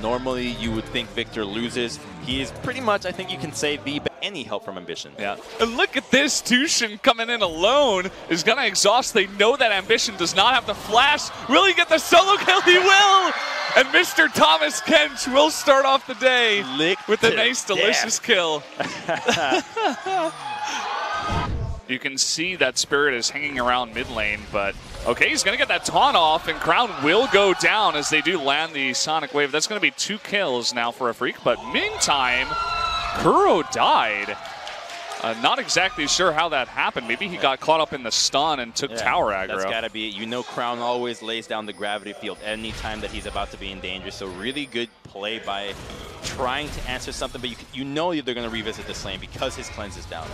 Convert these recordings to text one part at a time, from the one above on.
Normally, you would think Victor loses. He is pretty much, I think you can say, any help from Ambition. Yeah. And look at this. Tushin coming in alone is going to exhaust. They know that Ambition does not have the flash. Will he get the solo kill? He will! And Mr. Thomas Kent will start off the day with a nice, delicious kill. You can see that Spirit is hanging around mid lane, but okay, he's going to get that taunt off, and Crown will go down as they do land the Sonic Wave. That's going to be 2 kills now for a Freak, but meantime, Kuro died. Not exactly sure how that happened. Maybe he got caught up in the stun and took tower aggro. That's got to be it. You know Crown always lays down the gravity field anytime that he's about to be in danger, so really good play by trying to answer something, but you know they're going to revisit this lane because his cleanse is down.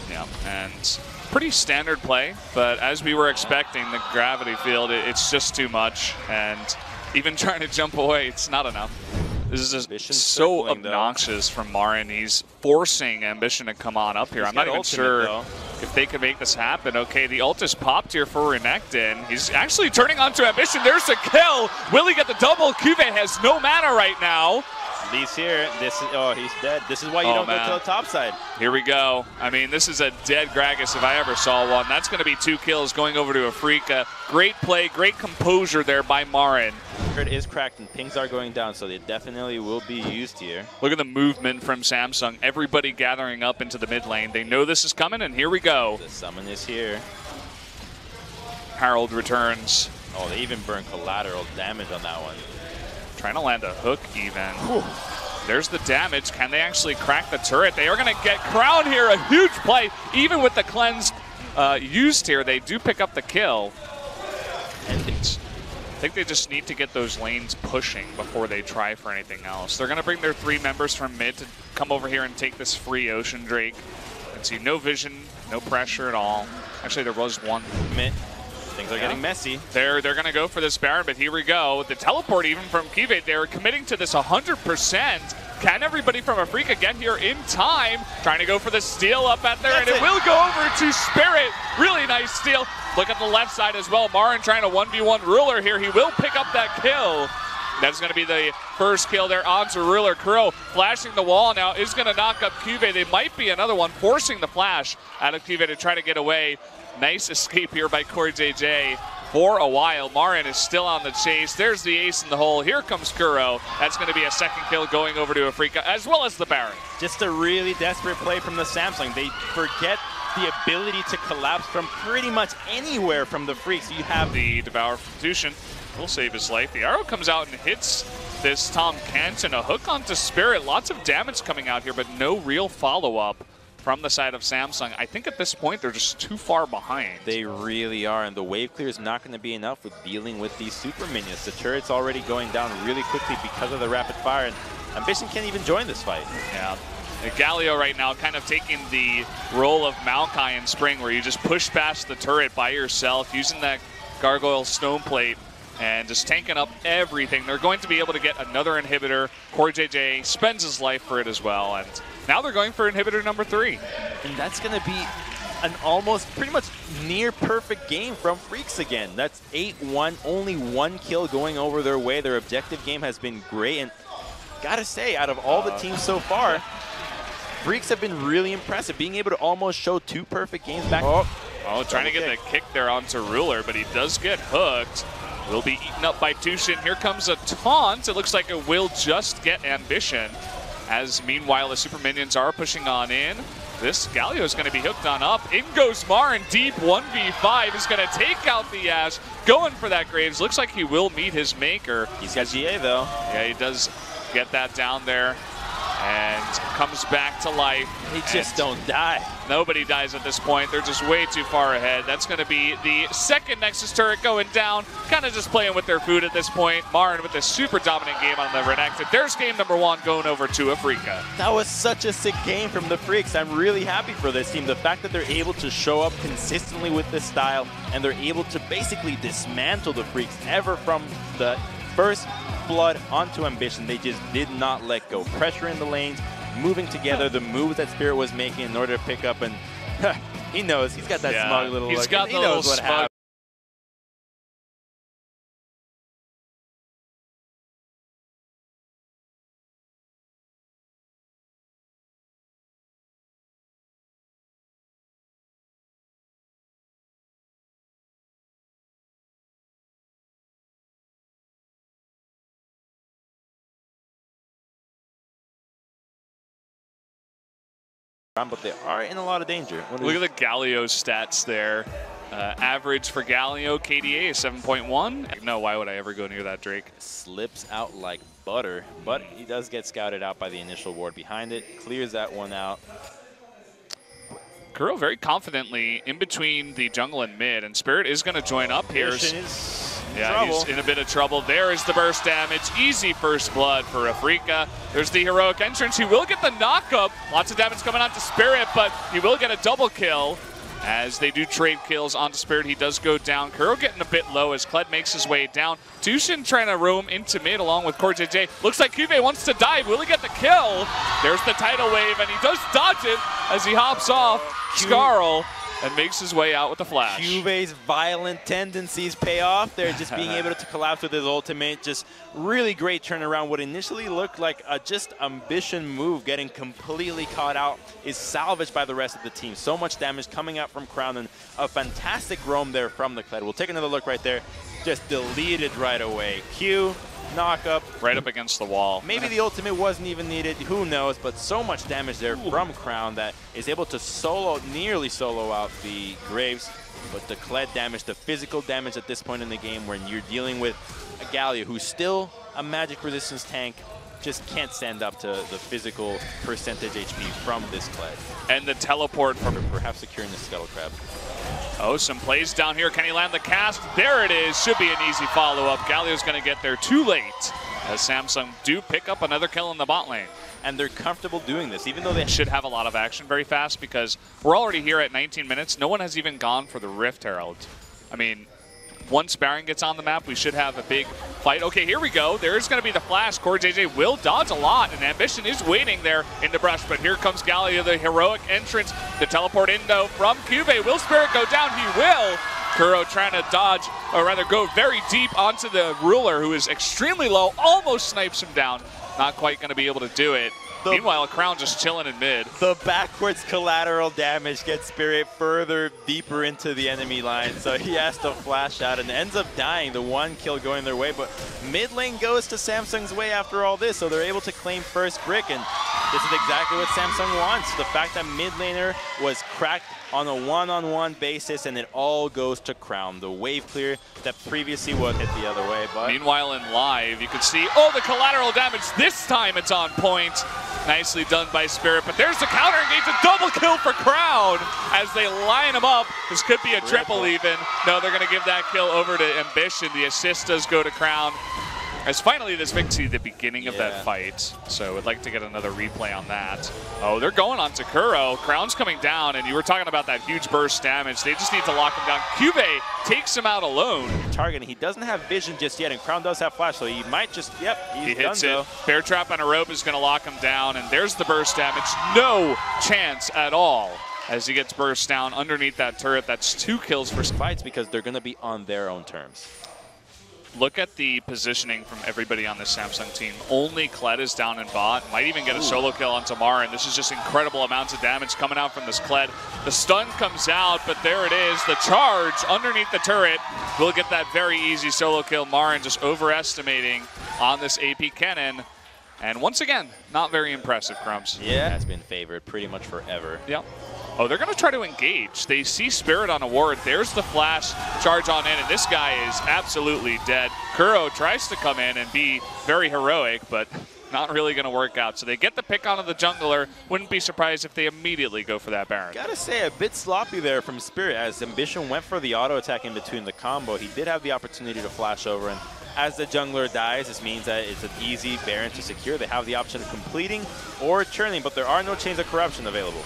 Yeah, and pretty standard play, but as we were expecting, the gravity field, it's just too much, and even trying to jump away, it's not enough. This is just so obnoxious from Marin. He's forcing Ambition to come on up here. I'm not even sure if they can make this happen. Okay, the ult is popped here for Renekton. He's actually turning onto Ambition. There's a kill. Will he get the double? Cuvée has no mana right now. He's here. This is he's dead. This is why you don't go to the top side. Here we go. I mean, this is a dead Gragas if I ever saw one. That's going to be 2 kills going over to Afrika. Great play, great composure there by Marin. It is cracked and pings are going down, so they definitely will be used here. Look at the movement from Samsung. Everybody gathering up into the mid lane. They know this is coming, and here we go. The summon is here. Harold returns. Oh, they even burn collateral damage on that one. Trying to land a hook even. Whew. There's the damage. Can they actually crack the turret? They are going to get Crown here. A huge play. Even with the cleanse used here, they do pick up the kill. And I think they just need to get those lanes pushing before they try for anything else. They're going to bring their 3 members from mid to come over here and take this free Ocean Drake. You can see no vision, no pressure at all. Actually, there was one. Mid. Things are getting messy. They're going to go for this Baron, but here we go. The teleport even from Cuvée, they're committing to this 100%. Can everybody from Afrika get here in time? Trying to go for the steal up at there, and it will go over to Spirit. Really nice steal. Look at the left side as well. Marin trying to 1v1 Ruler here. He will pick up that kill. That's going to be the first kill there onto Ruler. Kuro flashing the wall now is going to knock up Cuvée. They might be another one, forcing the flash out of Cuvée to try to get away. Nice escape here by CoreJJ for a while. Marin is still on the chase. There's the ace in the hole. Here comes Kuro. That's going to be a second kill going over to Afrika, as well as the Baron. Just a really desperate play from the Samsung. They forget the ability to collapse from pretty much anywhere from the Freaks. You have the Devour from Tushin. Will save his life. The arrow comes out and hits this Tom Kent, and a hook onto Spirit. Lots of damage coming out here, but no real follow-up from the side of Samsung. I think at this point they're just too far behind. They really are, and the wave clear is not going to be enough with dealing with these super minions. The turret's already going down really quickly because of the rapid fire, and Ambition can't even join this fight. Yeah. Galio right now kind of taking the role of Maokai in Spring, where you just push past the turret by yourself using that Gargoyle Stone Plate and just tanking up everything. They're going to be able to get another inhibitor. CoreJJ spends his life for it as well, and now they're going for inhibitor number 3. And that's going to be an almost pretty much near perfect game from Freaks again. That's 8-1, only 1 kill going over their way. Their objective game has been great, and gotta say, out of all the teams so far, Freaks have been really impressive, being able to almost show 2 perfect games back. Oh, trying to get the kick there onto Ruler, but he does get hooked. Will be eaten up by Tushin. Here comes a taunt. It looks like it will just get Ambition, as meanwhile the super minions are pushing on in. This Galio is going to be hooked on up. In goes Marin, deep 1v5. Is going to take out the Ash, going for that Graves. Looks like he will meet his maker. He's got GA though. Yeah, he does get that down there and comes back to life. They just don't die. Nobody dies at this point. They're just way too far ahead. That's going to be the second Nexus turret going down. Kind of just playing with their food at this point. Marin with a super dominant game on the Renekton. There's game number 1 going over to Afrika. That was such a sick game from the Freaks. I'm really happy for this team. The fact that they're able to show up consistently with this style, and they're able to basically dismantle the Freaks ever from the first blood onto Ambition. They just did not let go. Pressure in the lanes, moving together, the moves that Spirit was making in order to pick up, and he knows. He's got that smug little look. He knows what happened. but they are in a lot of danger. Look at the Galio stats there. Average for Galio, KDA is 7.1. No, why would I ever go near that Drake? Slips out like butter, but he does get scouted out by the initial ward behind it. Clears that one out. Kuro very confidently in between the jungle and mid, and Spirit is going to join up here. Yeah, he's in a bit of trouble. There is the burst damage. Easy first blood for Afrika. There's the heroic entrance. He will get the knockup. Lots of damage coming out to Spirit, but he will get a double kill. As they do trade kills onto Spirit, he does go down. Kuro getting a bit low as Kled makes his way down. Tushin trying to roam into mid along with CoreJJ. Looks like QV wants to dive. Will he get the kill? There's the tidal wave, and he does dodge it as he hops off Scarl and makes his way out with the flash. QV's violent tendencies pay off there, just being able to collapse with his ultimate. Just really great turnaround. What initially looked like a just ambition move, getting completely caught out, is salvaged by the rest of the team. So much damage coming out from Crown, and a fantastic roam there from the Kled. We'll take another look right there. Just deleted right away. Q, knock up. Right up against the wall. Maybe the ultimate wasn't even needed, who knows, but so much damage there from Crown that is able to nearly solo out the Graves. But the Kled damage, the physical damage at this point in the game when you're dealing with a Galio who's still a magic resistance tank, just can't stand up to the physical percentage HP from this Kled. And the teleport from perhaps securing the Scuttle Crab. Oh, some plays down here. Can he land the cast? There it is. Should be an easy follow-up. Galio's going to get there too late as Samsung do pick up another kill in the bot lane. And they're comfortable doing this, even though they should have a lot of action very fast, because we're already here at 19 minutes. No one has even gone for the Rift Herald. I mean, once Baron gets on the map, we should have a big fight. Okay, here we go. There's going to be the flash. CoreJJ will dodge a lot, and Ambition is waiting there in the brush. But here comes Galio, the heroic entrance. The teleport in, though, from QV. Will Spirit go down? He will. Kuro trying to dodge, or rather go very deep onto the Ruler, who is extremely low. Almost snipes him down. Not quite going to be able to do it. Meanwhile, Crown just chilling in mid. The backwards collateral damage gets Spirit further deeper into the enemy line, so he has to flash out and ends up dying. The one kill going their way, but mid lane goes to Samsung's way after all this, so they're able to claim first brick, and this is exactly what Samsung wants. The fact that mid laner was cracked on a one-on-one basis, and it all goes to Crown. The wave clear that previously would hit the other way, but meanwhile in live, you can see, oh, the collateral damage. This time it's on point. Nicely done by Spirit, but there's the counter engage, a double kill for Crown as they line him up. This could be a triple even. No, they're gonna give that kill over to Ambition. The assist does go to Crown. As finally this victory, the beginning of that fight. So I'd like to get another replay on that. Oh, they're going on to Kuro. Crown's coming down, and you were talking about that huge burst damage. They just need to lock him down. QV takes him out alone. Targeting, he doesn't have vision just yet, and Crown does have flash, so he might just, he hits it. Bear trap on a rope is gonna lock him down, and there's the burst damage. No chance at all as he gets burst down underneath that turret. That's 2 kills for fights because they're gonna be on their own terms. Look at the positioning from everybody on this Samsung team. Only Kled is down in bot. Might even get a solo kill onto Marin. This is just incredible amounts of damage coming out from this Kled. The stun comes out, but there it is. The charge underneath the turret will get that very easy solo kill. Marin just overestimating on this AP cannon. And once again, not very impressive, Crumbs. Yeah, has been favored pretty much forever. Yep. Oh, they're going to try to engage. They see Spirit on a ward. There's the flash charge on in, and this guy is absolutely dead. Kuro tries to come in and be very heroic, but not really going to work out. So they get the pick onto the jungler. Wouldn't be surprised if they immediately go for that Baron. Gotta say, a bit sloppy there from Spirit as Ambition went for the auto attack in between the combo. He did have the opportunity to flash over, and as the jungler dies, this means that it's an easy Baron to secure. They have the option of completing or churning, but there are no chains of corruption available.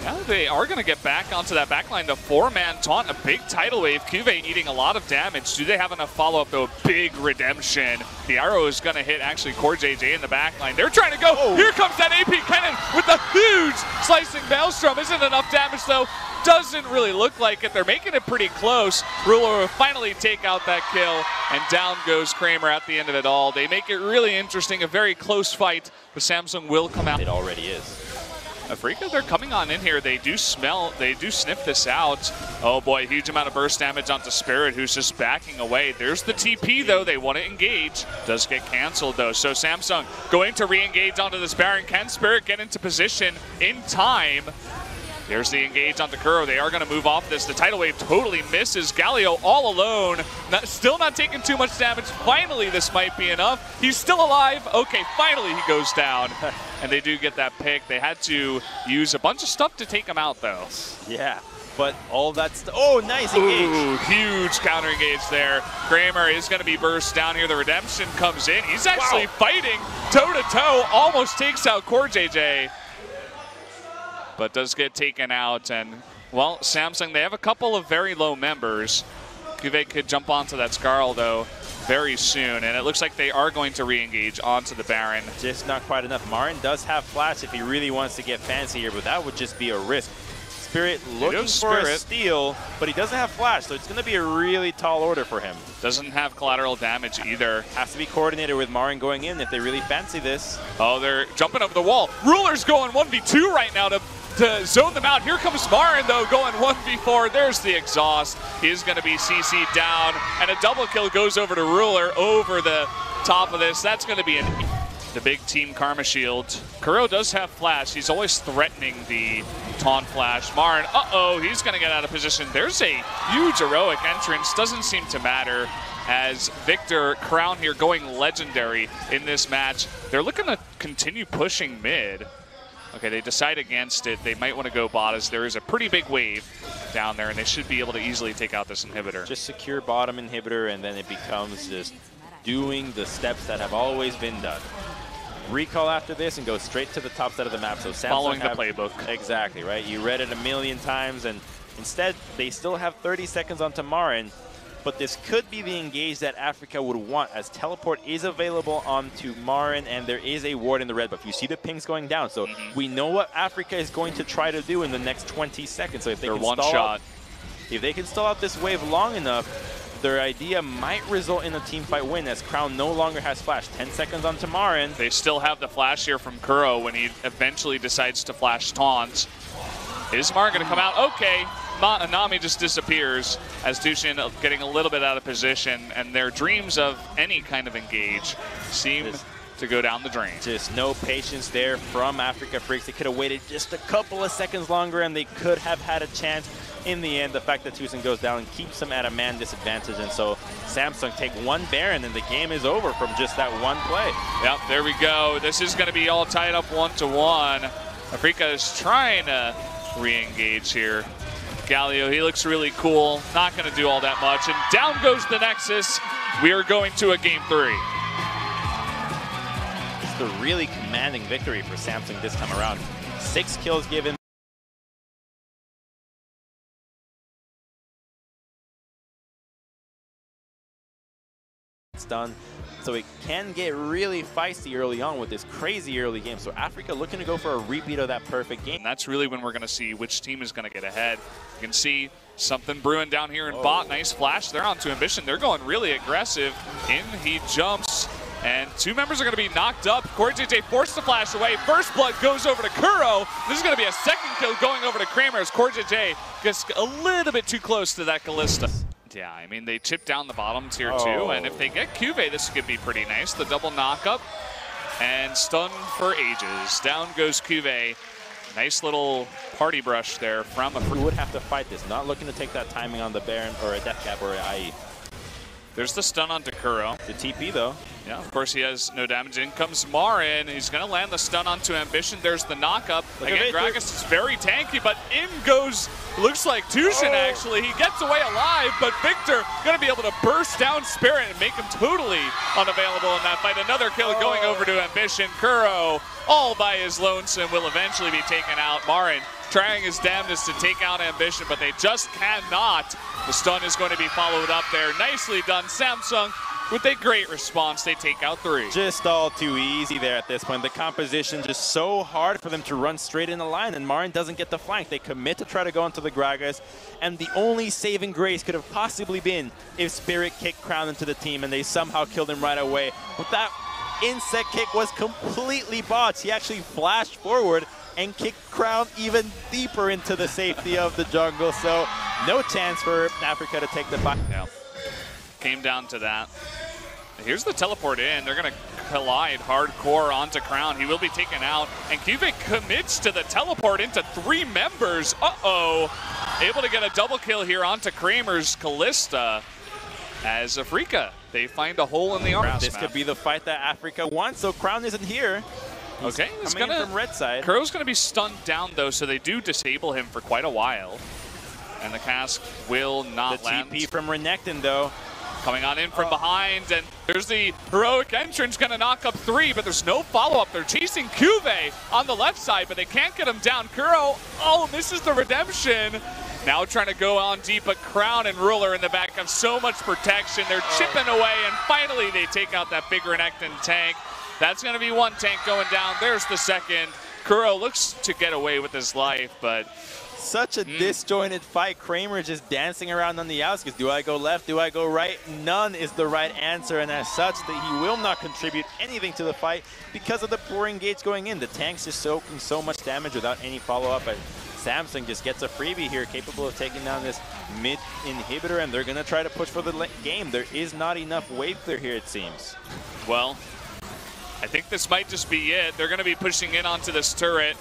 Yeah, they are going to get back onto that backline. The 4-man taunt, a big tidal wave. QV eating a lot of damage. Do they have enough follow-up, though? Big redemption. The arrow is going to hit, actually, CoreJJ in the backline. They're trying to go. Oh. Here comes that AP cannon with the huge slicing maelstrom. Isn't enough damage, though. Doesn't really look like it. They're making it pretty close. Ruler will finally take out that kill, and down goes Kramer at the end of it all. They make it really interesting, a very close fight, but Samsung will come out. It already is. Afrika, they're coming on in here. They do sniff this out. Oh boy, huge amount of burst damage onto Spirit, who's just backing away. There's the TP though, they want to engage. Does get canceled though, so Samsung going to re-engage onto this Baron. Can Spirit get into position in time? There's the engage onto Kuro. They are going to move off this. The tidal wave totally misses. Galio all alone. Still not taking too much damage. Finally, this might be enough. He's still alive. Okay, finally he goes down. And they do get that pick. They had to use a bunch of stuff to take him out, though. Yeah, but all that stuff. Oh, nice engage. Ooh, huge counter engage there. Kramer is going to be burst down here. The redemption comes in. He's actually fighting toe-to-toe. Almost takes out Core JJ. But does get taken out, and well, Samsung, they have a couple of very low members. Cuvée could jump onto that Skarl though very soon, and it looks like they are going to re-engage onto the Baron. Just not quite enough. Marin does have flash if he really wants to get fancy here, but that would just be a risk. Spirit looking for a steal, but he doesn't have flash, so it's going to be a really tall order for him. Doesn't have collateral damage either. Has to be coordinated with Marin going in if they really fancy this. Oh, they're jumping over the wall. Ruler's going 1v2 right now to zone them out. Here comes Marin, though, going 1v4. There's the exhaust. He is going to be CC'd down, and a double kill goes over to Ruler over the top of this. That's going to be the big team Karma Shield. Kuro does have flash. He's always threatening the taunt flash. Marin, he's going to get out of position. There's a huge heroic entrance. Doesn't seem to matter as Victor Crown here going legendary in this match. They're looking to continue pushing mid. Okay, they decide against it. They might want to go bot as there is a pretty big wave down there, and they should be able to easily take out this inhibitor. Just secure bottom inhibitor, and then it becomes just doing the steps that have always been done. Recall after this and go straight to the top side of the map. So Samsung following the playbook. Exactly, right? You read it a million times, and instead they still have 30 seconds onto Marin. But this could be the engage that Afrika would want, as teleport is available onto Marin, and there is a ward in the red buff. You see the pings going down, so we know what Afrika is going to try to do in the next 20 seconds. So if they can stall out this wave long enough, their idea might result in a teamfight win, as Crown no longer has flash. 10 seconds onto Marin. They still have the flash here from Kuro when he eventually decides to flash taunts. Is Marin going to come out? Okay. Nami just disappears as Dushin getting a little bit out of position, and their dreams of any kind of engage seem to go down the drain. Just no patience there from Afrika Freaks. They could have waited just a couple of seconds longer, and they could have had a chance. In the end, the fact that Tucson goes down keeps them at a man disadvantage, and so Samsung take one Baron, and the game is over from just that one play. Yep, there we go. This is going to be all tied up 1-1. Afrika is trying to re-engage here. Galio, he looks really cool. Not going to do all that much. And down goes the Nexus. We are going to a game 3. It's the really commanding victory for Samsung this time around. 6 kills given. It's done. So it can get really feisty early on with this crazy early game. So Afrika looking to go for a repeat of that perfect game. And that's really when we're going to see which team is going to get ahead. You can see something brewing down here in bot. Nice flash. They're on to Ambition. They're going really aggressive. In he jumps. And 2 members are going to be knocked up. Core JJ forced the flash away. First blood goes over to Kuro. This is going to be a second kill going over to Kramer as Core JJ gets a little bit too close to that Callista. Yeah, I mean, they chip down the bottom tier 2, and if they get Cuvée, this could be pretty nice. The double knockup and stun for ages. Down goes Cuvée. Nice little party brush there from a... Who would have to fight this? Not looking to take that timing on the Baron or a Death Cap or an IE. There's the stun onto Kuro. The TP, though. Yeah, of course he has no damage. In comes Marin. He's going to land the stun onto Ambition. There's the knockup. Again, Gragas is very tanky, but in goes, looks like Tushin, actually. He gets away alive, but Victor going to be able to burst down Spirit and make him totally unavailable in that fight. Another kill going over to Ambition. Kuro, all by his lonesome, will eventually be taken out. Marin trying his damnedest to take out Ambition, but they just cannot. The stun is going to be followed up there. Nicely done, Samsung. With a great response, they take out 3. Just all too easy there at this point. The composition just so hard for them to run straight in the line, and Marin doesn't get the flank. They commit to try to go into the Gragas, and the only saving grace could have possibly been if Spirit kicked Crown into the team, and they somehow killed him right away. But that insect kick was completely botched. He actually flashed forward, and kick Crown even deeper into the safety of the jungle. So no chance for Africa to take the fight. Yeah, came down to that. Here's the teleport in. They're going to collide hardcore onto Crown. He will be taken out, and Cuvée commits to the teleport into 3 members. Uh-oh. Able to get a double kill here onto Kramer's Callista. As Africa, they find a hole in the armor. This could be the fight that Africa wants, so Crown isn't here. He's okay, he's coming in from red side. Kuro's going to be stunned down, though, so they do disable him for quite a while. And the cask will not land. The TP from Renekton, though. Coming on in from behind, and there's the heroic entrance, going to knock up 3, but there's no follow-up. They're chasing Cuvée on the left side, but they can't get him down. Kuro, oh, misses the redemption. Now trying to go on deep, but Crown and Ruler in the back have so much protection. They're chipping away, and finally they take out that big Renekton tank. That's going to be 1 tank going down. There's the second. Kuro looks to get away with his life, but such a disjointed fight. Kramer just dancing around on the outskirts. Do I go left? Do I go right? None is the right answer, and as such, that he will not contribute anything to the fight because of the poor engage going in. The tank's just soaking so much damage without any follow-up. Samsung just gets a freebie here, capable of taking down this mid inhibitor, and they're going to try to push for the game. There is not enough wave clear here, it seems. Well, I think this might just be it. They're going to be pushing in onto this turret.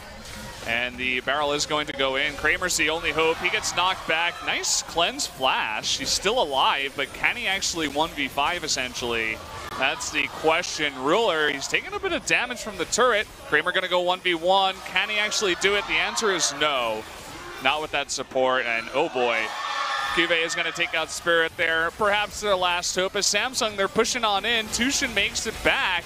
And the barrel is going to go in. Kramer's the only hope. He gets knocked back. Nice cleanse flash. He's still alive, but can he actually 1v5 essentially? That's the question. Ruler, he's taking a bit of damage from the turret. Kramer going to go 1v1. Can he actually do it? The answer is no. Not with that support, and oh boy. Cuvée is going to take out Spirit there. Perhaps their last hope. As Samsung, they're pushing on in. Tushin makes it back.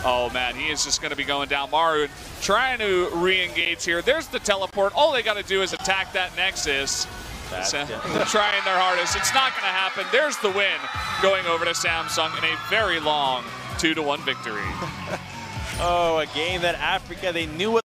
Oh man, he is just going to be going down. Marin trying to re-engage here. There's the teleport. All they got to do is attack that Nexus. They're trying their hardest. It's not going to happen. There's the win, going over to Samsung in a very long 2-1 victory. Oh, a game that Africa, they knew what